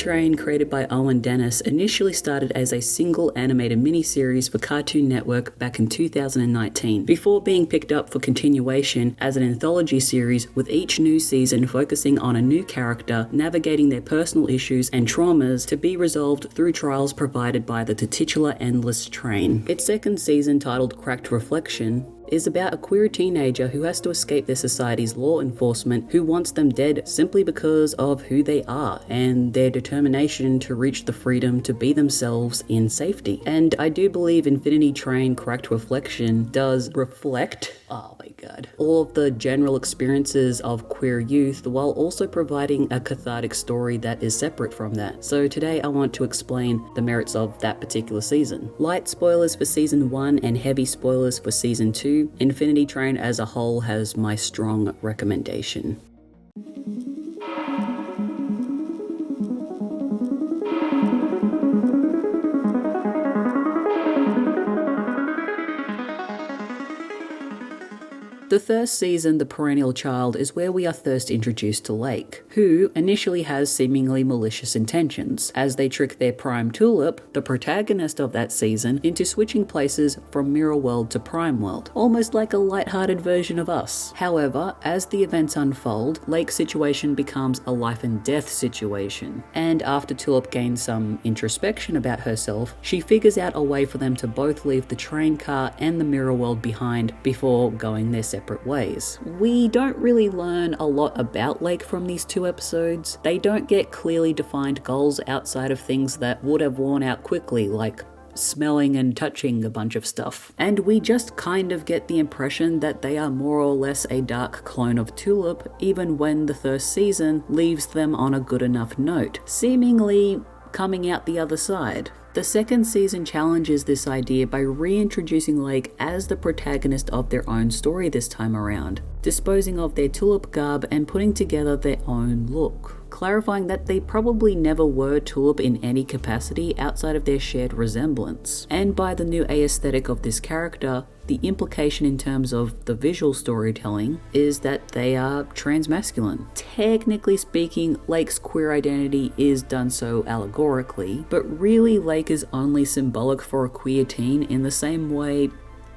Train, created by Owen Dennis, initially started as a single animated miniseries for Cartoon Network back in 2019, before being picked up for continuation as an anthology series, with each new season focusing on a new character navigating their personal issues and traumas to be resolved through trials provided by the titular Endless Train. Its second season, titled Cracked Reflection, is about a queer teenager who has to escape their society's law enforcement, who wants them dead simply because of who they are and their determination to reach the freedom to be themselves in safety. And I do believe Infinity Train Cracked Reflection does reflect, oh my god, all of the general experiences of queer youth, while also providing a cathartic story that is separate from that. So today I want to explain the merits of that particular season. Light spoilers for season 1 and heavy spoilers for season 2. Infinity Train as a whole has my strong recommendation. The first season, The Perennial Child, is where we are first introduced to Lake, who initially has seemingly malicious intentions, as they trick their prime Tulip, the protagonist of that season, into switching places from Mirror World to Prime World, almost like a light-hearted version of us. However, as the events unfold, Lake's situation becomes a life and death situation, and after Tulip gains some introspection about herself, she figures out a way for them to both leave the train car and the Mirror World behind before going their separate ways. We don't really learn a lot about Lake from these two episodes. They don't get clearly defined goals outside of things that would have worn out quickly, like smelling and touching a bunch of stuff. And we just kind of get the impression that they are more or less a dark clone of Tulip, even when the first season leaves them on a good enough note, seemingly coming out the other side. The second season challenges this idea by reintroducing Lake as the protagonist of their own story this time around, disposing of their Tulip garb and putting together their own look, clarifying that they probably never were Tulip in any capacity outside of their shared resemblance. And by the new aesthetic of this character, the implication in terms of the visual storytelling is that they are transmasculine. Technically speaking, Lake's queer identity is done so allegorically, but really Lake is only symbolic for a queer teen in the same way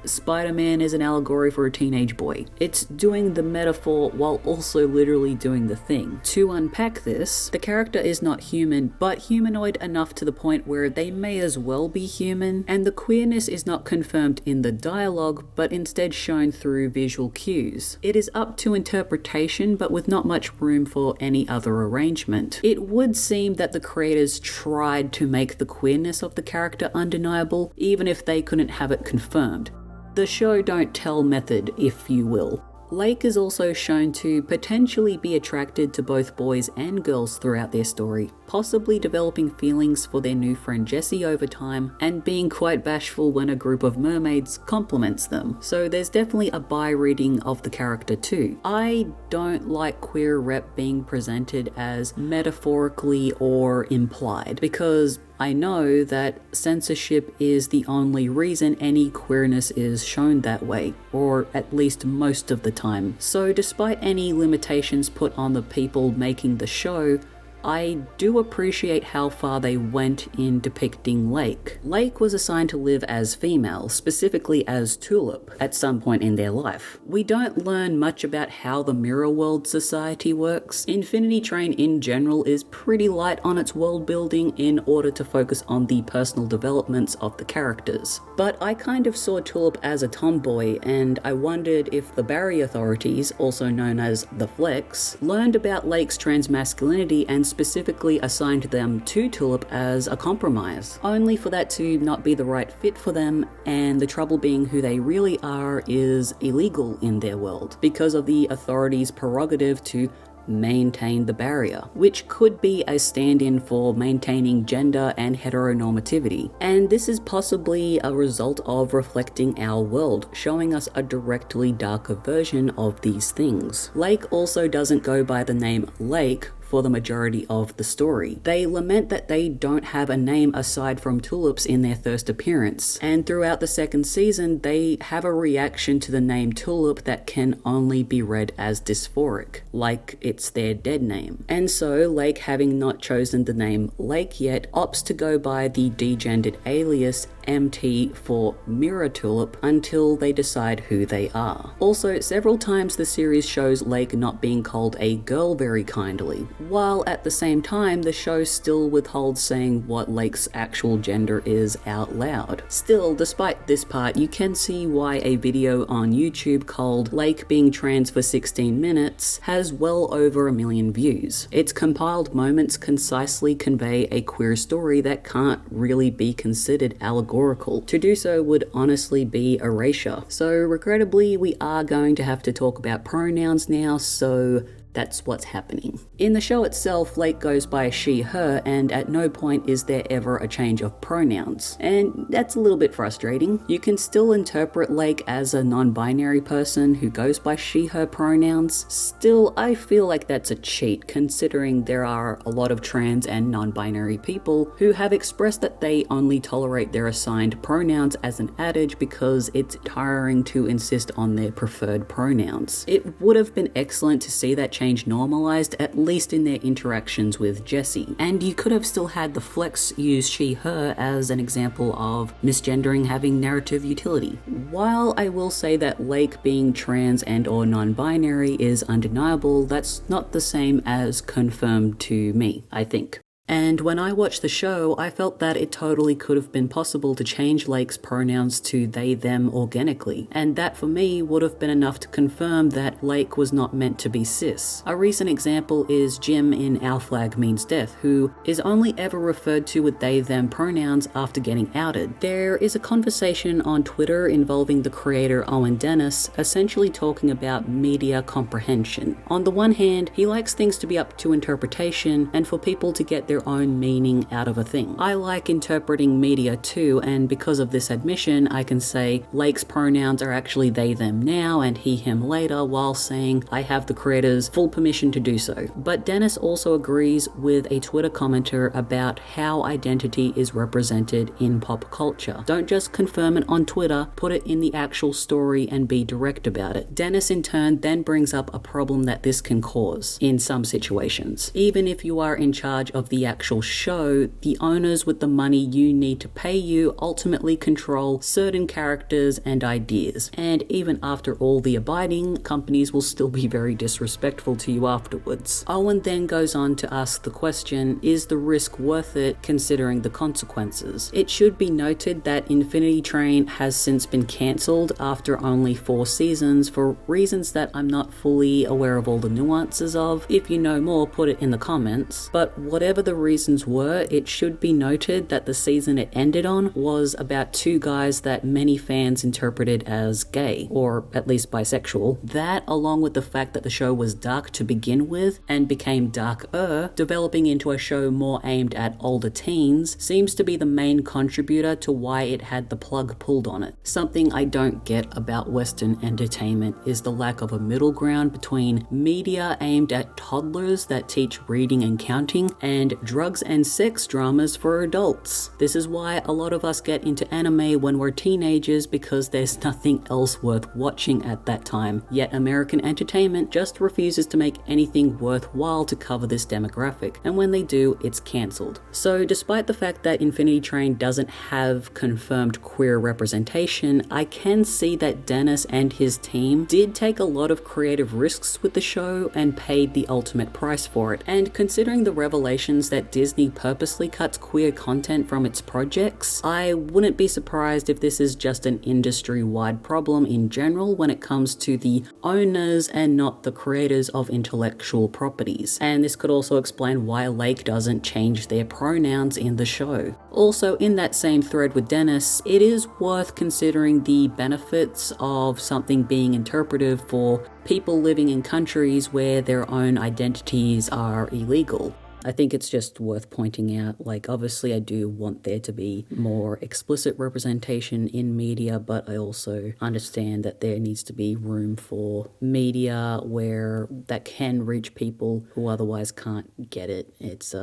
Spider-Man is an allegory for a teenage boy. It's doing the metaphor while also literally doing the thing. To unpack this, the character is not human, but humanoid enough to the point where they may as well be human, and the queerness is not confirmed in the dialogue, but instead shown through visual cues. It is up to interpretation, but with not much room for any other arrangement. It would seem that the creators tried to make the queerness of the character undeniable, even if they couldn't have it confirmed. The show don't tell method, if you will. Lake is also shown to potentially be attracted to both boys and girls throughout their story, possibly developing feelings for their new friend Jessie over time, and being quite bashful when a group of mermaids compliments them. So there's definitely a bi reading of the character too. I don't like queer rep being presented as metaphorically or implied, because I know that censorship is the only reason any queerness is shown that way, or at least most of the time. So despite any limitations put on the people making the show, I do appreciate how far they went in depicting Lake. Lake was assigned to live as female, specifically as Tulip, at some point in their life. We don't learn much about how the Mirror World society works. Infinity Train in general is pretty light on its world building in order to focus on the personal developments of the characters. But I kind of saw Tulip as a tomboy, and I wondered if the Barry authorities, also known as the Flex, learned about Lake's transmasculinity and specifically assigned them to Tulip as a compromise, only for that to not be the right fit for them, and the trouble being who they really are is illegal in their world, because of the authorities' prerogative to maintain the barrier, which could be a stand-in for maintaining gender and heteronormativity. And this is possibly a result of reflecting our world, showing us a directly darker version of these things. Lake also doesn't go by the name Lake for the majority of the story. They lament that they don't have a name aside from tulips in their first appearance, and throughout the second season they have a reaction to the name Tulip that can only be read as dysphoric, like it's their dead name. And so Lake, having not chosen the name Lake yet, opts to go by the degendered alias MT for Mirror Tulip until they decide who they are. Also, several times the series shows Lake not being called a girl very kindly, while at the same time the show still withholds saying what Lake's actual gender is out loud. Still, despite this part, you can see why a video on YouTube called Lake Being Trans for 16 Minutes has well over 1 million views. Its compiled moments concisely convey a queer story that can't really be considered allegorical. To do so would honestly be erasure. So regrettably, we are going to have to talk about pronouns now, so that's what's happening. In the show itself, Lake goes by she, her, and at no point is there ever a change of pronouns. And that's a little bit frustrating. You can still interpret Lake as a non-binary person who goes by she, her pronouns. Still, I feel like that's a cheat, considering there are a lot of trans and non-binary people who have expressed that they only tolerate their assigned pronouns as an adage because it's tiring to insist on their preferred pronouns. It would have been excellent to see that change normalized, at least in their interactions with Jessie. And you could have still had the Flex use she, her as an example of misgendering having narrative utility. While I will say that Lake being trans and or non-binary is undeniable, that's not the same as confirmed to me, I think. And when I watched the show, I felt that it totally could have been possible to change Lake's pronouns to they, them organically, and that for me would have been enough to confirm that Lake was not meant to be cis. A recent example is Jim in Our Flag Means Death, who is only ever referred to with they, them pronouns after getting outed. There is a conversation on Twitter involving the creator Owen Dennis, essentially talking about media comprehension. On the one hand, he likes things to be up to interpretation and for people to get their own meaning out of a thing. I like interpreting media too, and because of this admission, I can say Lake's pronouns are actually they, them now and he, him later, while saying I have the creator's full permission to do so. But Dennis also agrees with a Twitter commenter about how identity is represented in pop culture. Don't just confirm it on Twitter, put it in the actual story and be direct about it. Dennis in turn then brings up a problem that this can cause in some situations. Even if you are in charge of the actual show, the owners with the money you need to pay you ultimately control certain characters and ideas. And even after all the abiding, companies will still be very disrespectful to you afterwards. Owen then goes on to ask the question, is the risk worth it considering the consequences? It should be noted that Infinity Train has since been cancelled after only 4 seasons for reasons that I'm not fully aware of all the nuances of. If you know more, put it in the comments. But whatever the reasons were, it should be noted that the season it ended on was about 2 guys that many fans interpreted as gay, or at least bisexual. That, along with the fact that the show was dark to begin with and became darker, developing into a show more aimed at older teens, seems to be the main contributor to why it had the plug pulled on it. Something I don't get about Western entertainment is the lack of a middle ground between media aimed at toddlers that teach reading and counting and drugs and sex dramas for adults. This is why a lot of us get into anime when we're teenagers, because there's nothing else worth watching at that time. Yet American entertainment just refuses to make anything worthwhile to cover this demographic, and when they do, it's cancelled. So despite the fact that Infinity Train doesn't have confirmed queer representation, I can see that Dennis and his team did take a lot of creative risks with the show and paid the ultimate price for it. And considering the revelations that Disney purposely cuts queer content from its projects, I wouldn't be surprised if this is just an industry-wide problem in general when it comes to the owners and not the creators of intellectual properties. And this could also explain why Lake doesn't change their pronouns in the show. Also, in that same thread with Dennis, it is worth considering the benefits of something being interpretive for people living in countries where their own identities are illegal. I think it's just worth pointing out, like, obviously I do want there to be more explicit representation in media, but I also understand that there needs to be room for media where that can reach people who otherwise can't get it. It's,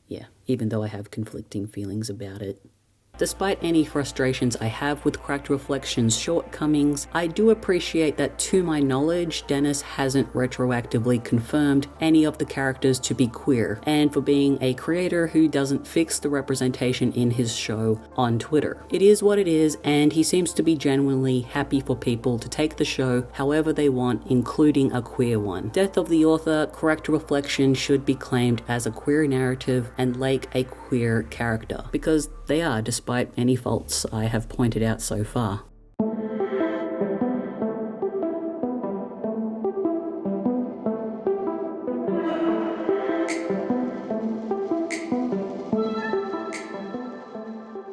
yeah, even though I have conflicting feelings about it. Despite any frustrations I have with Cracked Reflections' shortcomings, I do appreciate that, to my knowledge, Dennis hasn't retroactively confirmed any of the characters to be queer, and for being a creator who doesn't fix the representation in his show on Twitter. It is what it is, and he seems to be genuinely happy for people to take the show however they want, including a queer one. Death of the author, Correct Reflection should be claimed as a queer narrative and Lake a queer character, because they are, despite any faults I have pointed out so far.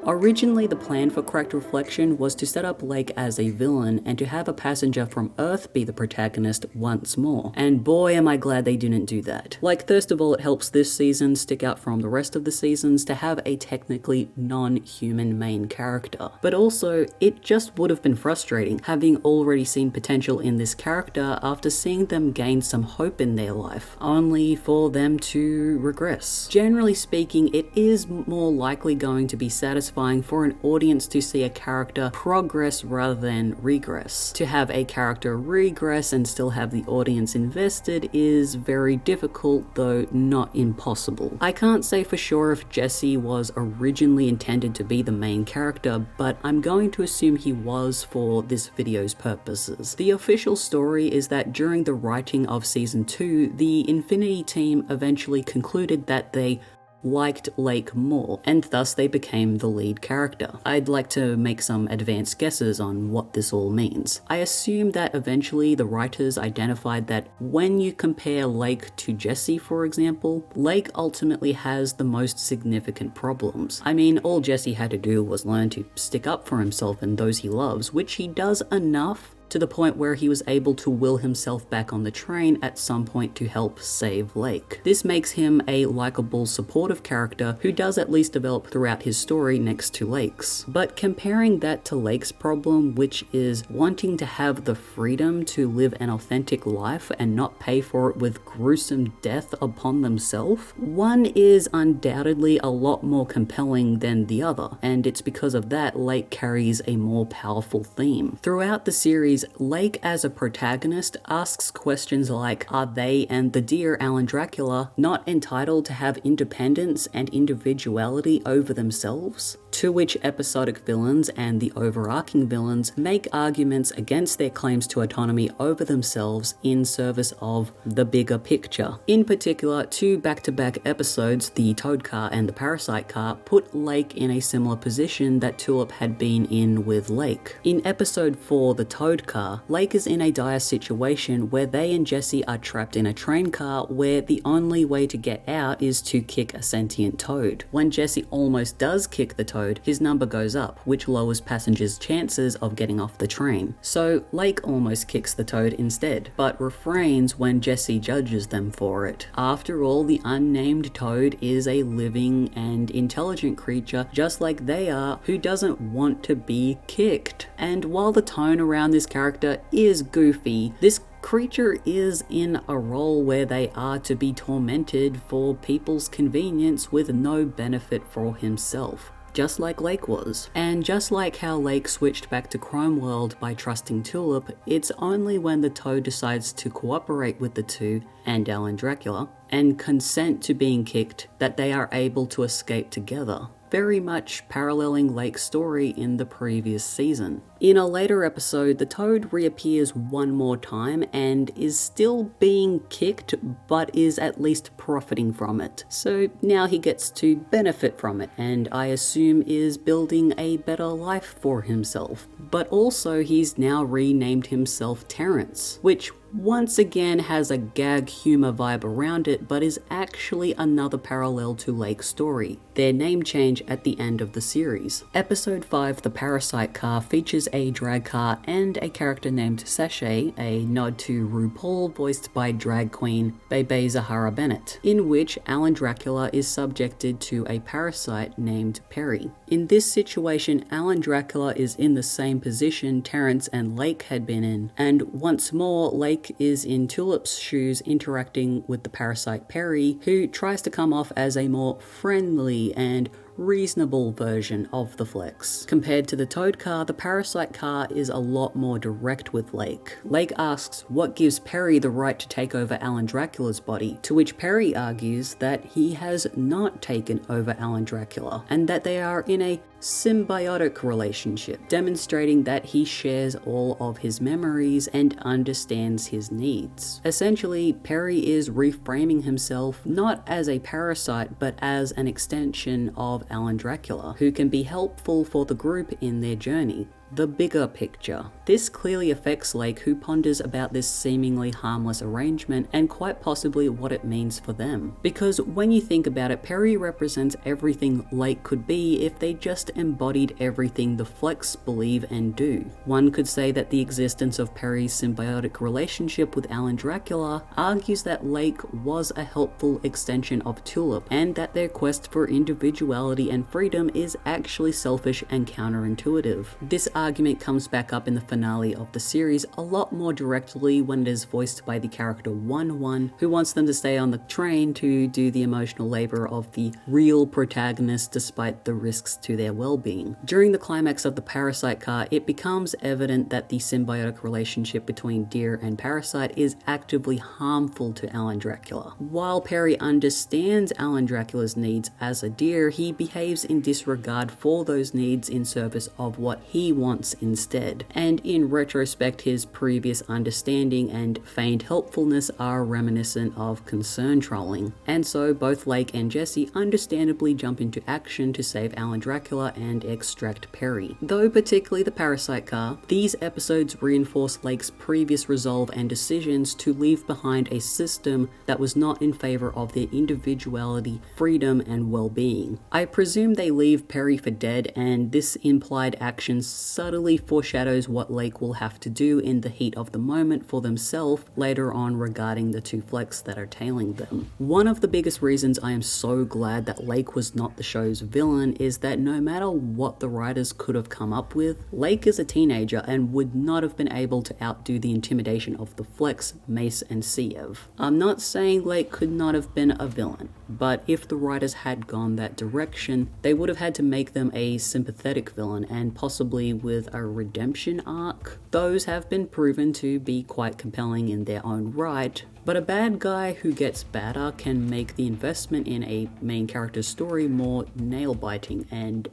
Originally, the plan for Cracked Reflection was to set up Lake as a villain and to have a passenger from Earth be the protagonist once more. And boy, am I glad they didn't do that. Like, first of all, it helps this season stick out from the rest of the seasons to have a technically non-human main character. But also, it just would have been frustrating having already seen potential in this character after seeing them gain some hope in their life, only for them to regress. Generally speaking, it is more likely going to be satisfying for an audience to see a character progress rather than regress. To have a character regress and still have the audience invested is very difficult, though not impossible. I can't say for sure if Jesse was originally intended to be the main character, but I'm going to assume he was for this video's purposes. The official story is that during the writing of season 2, the Infinity team eventually concluded that they liked Lake more, and thus they became the lead character. I'd like to make some advanced guesses on what this all means. I assume that eventually the writers identified that when you compare Lake to Jesse, for example, Lake ultimately has the most significant problems. I mean, all Jesse had to do was learn to stick up for himself and those he loves, which he does enough to the point where he was able to will himself back on the train at some point to help save Lake. This makes him a likable, supportive character who does at least develop throughout his story next to Lake's. But comparing that to Lake's problem, which is wanting to have the freedom to live an authentic life and not pay for it with gruesome death upon themselves, one is undoubtedly a lot more compelling than the other, and it's because of that Lake carries a more powerful theme. Throughout the series, Lake as a protagonist asks questions like, are they and the dear Alan Dracula not entitled to have independence and individuality over themselves? To which episodic villains and the overarching villains make arguments against their claims to autonomy over themselves in service of the bigger picture. In particular, two back-to-back episodes, the Toad Car and the Parasite Car, put Lake in a similar position that Tulip had been in with Lake. In episode 4, the Toad Car, Lake is in a dire situation where they and Jesse are trapped in a train car where the only way to get out is to kick a sentient toad. When Jesse almost does kick the toad, his number goes up, which lowers passengers' chances of getting off the train. So Lake almost kicks the toad instead, but refrains when Jesse judges them for it. After all, the unnamed toad is a living and intelligent creature just like they are, who doesn't want to be kicked. And while the tone around this character is goofy, this creature is in a role where they are to be tormented for people's convenience with no benefit for himself, just like Lake was. And just like how Lake switched back to Crime World by trusting Tulip, it's only when the Toad decides to cooperate with the two and Alan Dracula and consent to being kicked that they are able to escape together, very much paralleling Lake's story in the previous season. In a later episode, the Toad reappears one more time and is still being kicked, but is at least profiting from it. So now he gets to benefit from it, and I assume is building a better life for himself. But also he's now renamed himself Terrence, which once again has a gag humor vibe around it, but is actually another parallel to Lake's story, their name change at the end of the series. Episode 5, The Parasite Car, features a drag car and a character named Sachet, a nod to RuPaul voiced by drag queen Bebe Zahara Bennett, in which Alan Dracula is subjected to a parasite named Perry. In this situation, Alan Dracula is in the same position Terrence and Lake had been in, and once more Lake is in Tulip's shoes interacting with the parasite Perry, who tries to come off as a more friendly and reasonable version of the Flex. Compared to the Toad car, the Parasite car is a lot more direct with Lake. Lake asks what gives Perry the right to take over Alan Dracula's body, to which Perry argues that he has not taken over Alan Dracula, and that they are in a symbiotic relationship, demonstrating that he shares all of his memories and understands his needs. Essentially, Perry is reframing himself not as a parasite, but as an extension of Alan Dracula, who can be helpful for the group in their journey. The bigger picture. This clearly affects Lake, who ponders about this seemingly harmless arrangement and quite possibly what it means for them. Because when you think about it, Perry represents everything Lake could be if they just embodied everything the Flex believe and do. One could say that the existence of Perry's symbiotic relationship with Alan Dracula argues that Lake was a helpful extension of Tulip, and that their quest for individuality and freedom is actually selfish and counterintuitive. This argument comes back up in the finale of the series a lot more directly when it is voiced by the character 1-1, who wants them to stay on the train to do the emotional labor of the real protagonist despite the risks to their well-being. During the climax of the Parasite car, it becomes evident that the symbiotic relationship between Deer and Parasite is actively harmful to Alan Dracula. While Perry understands Alan Dracula's needs as a Deer, he behaves in disregard for those needs in service of what he wants instead. And in retrospect, his previous understanding and feigned helpfulness are reminiscent of concern trolling. And so both Lake and Jesse understandably jump into action to save Alan Dracula and extract Perry. Though particularly the Parasite car, these episodes reinforce Lake's previous resolve and decisions to leave behind a system that was not in favor of their individuality, freedom, and well-being. I presume they leave Perry for dead, and this implied action subtly foreshadows what Lake will have to do in the heat of the moment for themselves later on regarding the two Flex that are tailing them. One of the biggest reasons I am so glad that Lake was not the show's villain is that no matter what the writers could have come up with, Lake is a teenager and would not have been able to outdo the intimidation of the Flex, Mace, and Siev. I'm not saying Lake could not have been a villain, but if the writers had gone that direction, they would have had to make them a sympathetic villain and possibly with a redemption arc. Those have been proven to be quite compelling in their own right, but a bad guy who gets badder can make the investment in a main character's story more nail-biting, and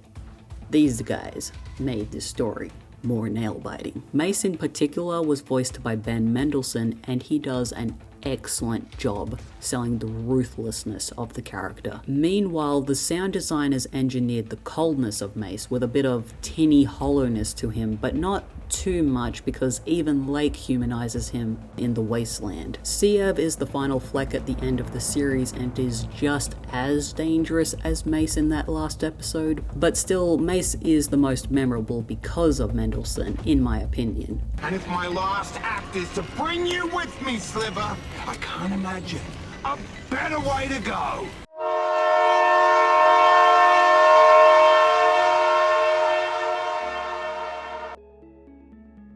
these guys made this story more nail-biting. Mace in particular was voiced by Ben Mendelsohn, and he does an excellent job selling the ruthlessness of the character. Meanwhile, the sound designers engineered the coldness of Mace with a bit of tinny hollowness to him, but not too much because even Lake humanizes him in the wasteland. Siev is the final Fleck at the end of the series and is just as dangerous as Mace in that last episode, but still Mace is the most memorable because of Mendelsohn, in my opinion. And if my last act is to bring you with me, Sliver, I can't imagine a better way to go.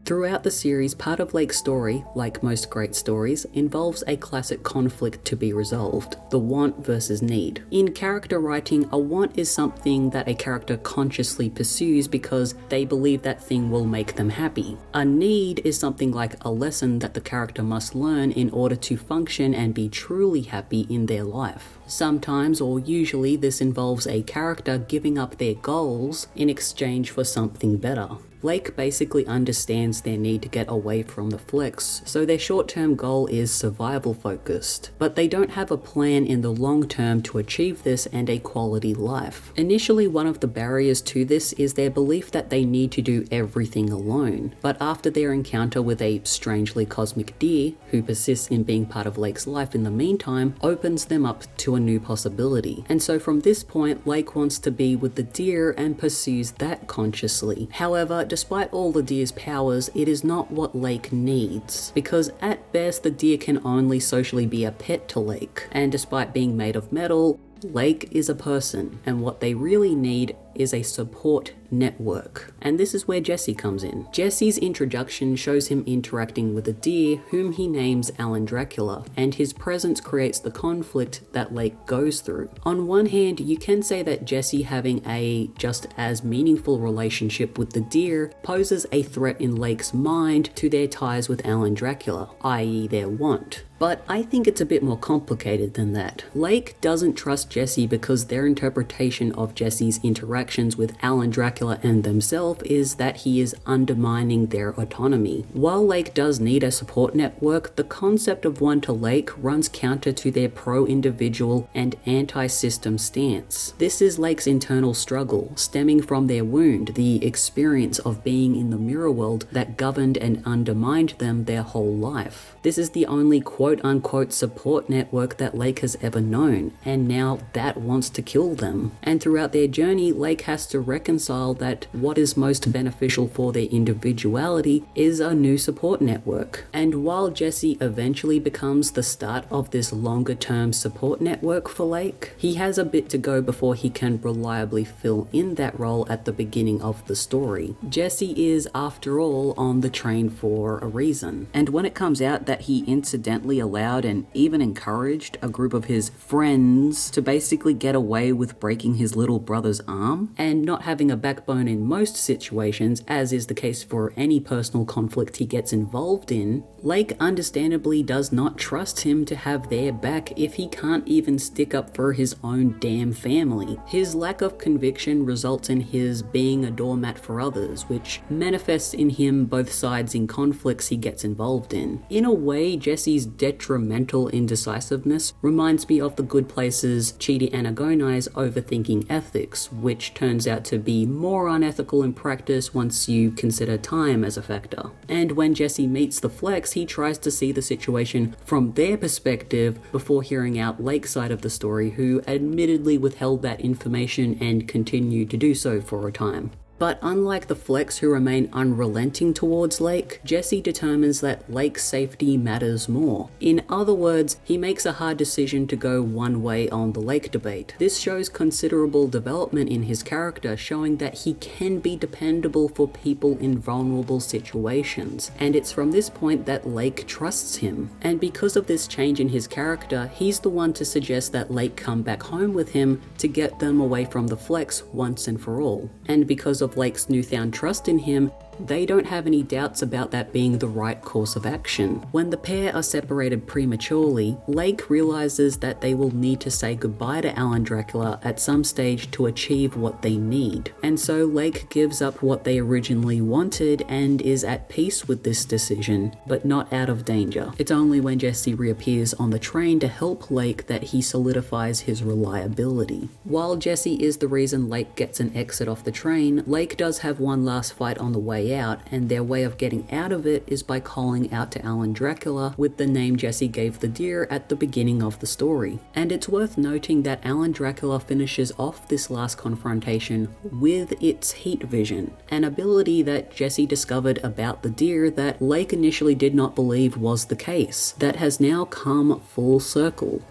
Throughout the series, part of Lake's story, like most great stories, involves a classic conflict to be resolved: the want versus need. In character writing, a want is something that a character consciously pursues because they believe that thing will make them happy. A need is something like a lesson that the character must learn in order to function and be truly happy in their life. Sometimes, or usually, this involves a character giving up their goals in exchange for something better. Lake basically understands their need to get away from the Flex, so their short-term goal is survival focused, but they don't have a plan in the long term to achieve this and a quality life. Initially, one of the barriers to this is their belief that they need to do everything alone, but after their encounter with a strangely cosmic deer, who persists in being part of Lake's life in the meantime, opens them up to a new possibility. And so from this point, Lake wants to be with the deer and pursues that consciously. However, despite all the deer's powers, it is not what Lake needs, because at best the deer can only socially be a pet to Lake, and despite being made of metal, Lake is a person, and what they really need is a support network. And this is where Jesse comes in. Jesse's introduction shows him interacting with a deer whom he names Alan Dracula, and his presence creates the conflict that Lake goes through. On one hand, you can say that Jesse having a just as meaningful relationship with the deer poses a threat in Lake's mind to their ties with Alan Dracula, i.e. their want. But I think it's a bit more complicated than that. Lake doesn't trust Jesse because their interpretation of Jesse's interactions with Alan Dracula and themselves is that he is undermining their autonomy. While Lake does need a support network, the concept of one to Lake runs counter to their pro-individual and anti-system stance. This is Lake's internal struggle, stemming from their wound, the experience of being in the mirror world that governed and undermined them their whole life. This is the only quote-unquote support network that Lake has ever known, and now that wants to kill them. And throughout their journey, Lake has to reconcile that what is most beneficial for their individuality is a new support network. And while Jesse eventually becomes the start of this longer-term support network for Lake, he has a bit to go before he can reliably fill in that role at the beginning of the story. Jesse is, after all, on the train for a reason. And when it comes out that he incidentally allowed and even encouraged a group of his friends to basically get away with breaking his little brother's arm and not having a backbone in most situations, as is the case for any personal conflict he gets involved in, Lake understandably does not trust him to have their back if he can't even stick up for his own damn family. His lack of conviction results in his being a doormat for others, which manifests in him both sides in conflicts he gets involved in. In a way, Jesse's detrimental indecisiveness reminds me of the Good Place's Chidi Anagonai's overthinking ethics, which turns out to be more unethical in practice once you consider time as a factor. And when Jesse meets the Flex, he tries to see the situation from their perspective before hearing out Lake's side of the story, who admittedly withheld that information and continued to do so for a time. But unlike the Flex, who remain unrelenting towards Lake, Jesse determines that Lake's safety matters more. In other words, he makes a hard decision to go one way on the Lake debate. This shows considerable development in his character, showing that he can be dependable for people in vulnerable situations. And it's from this point that Lake trusts him. And because of this change in his character, he's the one to suggest that Lake come back home with him to get them away from the Flex once and for all. And because of Lake's newfound trust in him, they don't have any doubts about that being the right course of action. When the pair are separated prematurely, Lake realizes that they will need to say goodbye to Alan Dracula at some stage to achieve what they need. And so Lake gives up what they originally wanted and is at peace with this decision, but not out of danger. It's only when Jesse reappears on the train to help Lake that he solidifies his reliability. While Jesse is the reason Lake gets an exit off the train, Lake does have one last fight on the way out, and their way of getting out of it is by calling out to Alan Dracula with the name Jesse gave the deer at the beginning of the story. And it's worth noting that Alan Dracula finishes off this last confrontation with its heat vision, an ability that Jesse discovered about the deer that Lake initially did not believe was the case, that has now come full circle.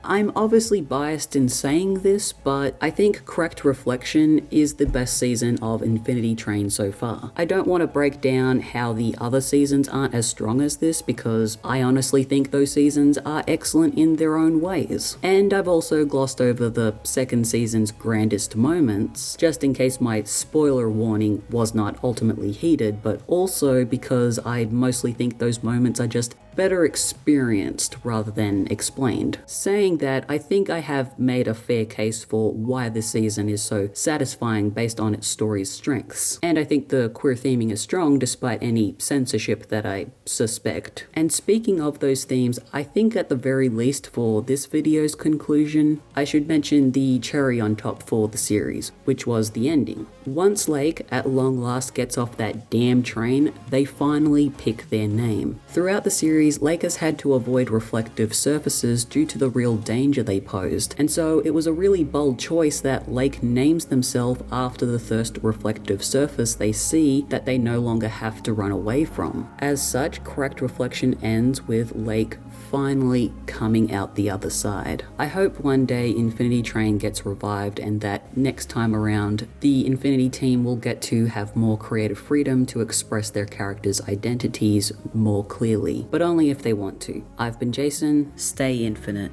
I'm obviously biased in saying this, but I think Correct Reflection is the best season of Infinity Train so far. I don't want to break down how the other seasons aren't as strong as this, because I honestly think those seasons are excellent in their own ways. And I've also glossed over the second season's grandest moments, just in case my spoiler warning was not ultimately heeded, but also because I mostly think those moments are just better experienced rather than explained. Saying that, I think I have made a fair case for why this season is so satisfying based on its story's strengths. And I think the queer theming is strong despite any censorship that I suspect. And speaking of those themes, I think at the very least for this video's conclusion, I should mention the cherry on top for the series, which was the ending. Once Lake at long last gets off that damn train, they finally pick their name. Throughout the series, series, Lake has had to avoid reflective surfaces due to the real danger they posed, and so it was a really bold choice that Lake names themselves after the first reflective surface they see that they no longer have to run away from. As such, Cracked Reflection ends with Lake finally coming out the other side. I hope one day Infinity Train gets revived and that next time around, the Infinity team will get to have more creative freedom to express their characters' identities more clearly, but only if they want to. I've been Jason, stay infinite.